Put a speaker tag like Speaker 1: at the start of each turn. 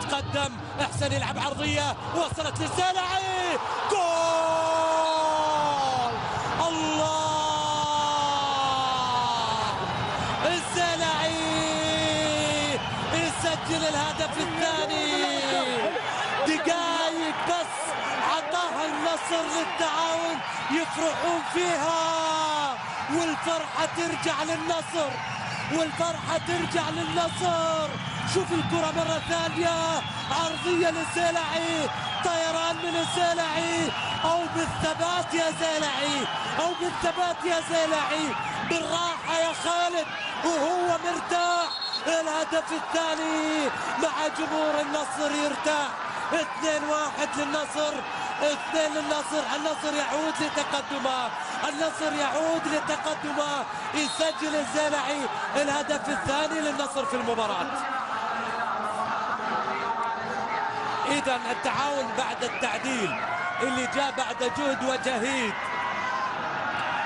Speaker 1: يتقدم، احسن يلعب عرضيه وصلت للزلعي، جول! الله! الزلعي يسجل الهدف الثاني، دقائق بس عطاها النصر للتعاون يفرحون فيها، والفرحة ترجع للنصر، والفرحة ترجع للنصر. شوف الكرة مرة ثانية، عرضية للزلعي، طيران من الزلعي، أو بالثبات يا زلعي، أو بالثبات يا زلعي، بالراحة يا خالد وهو مرتاح. الهدف الثاني مع جمهور النصر يرتاح. 2-1 للنصر، 2 للنصر. النصر يعود لتقدمه، النصر يعود لتقدمه، يسجل الزلعي الهدف الثاني للنصر في المباراة. إذا التعاون بعد التعديل اللي جاء بعد جهد وجهيد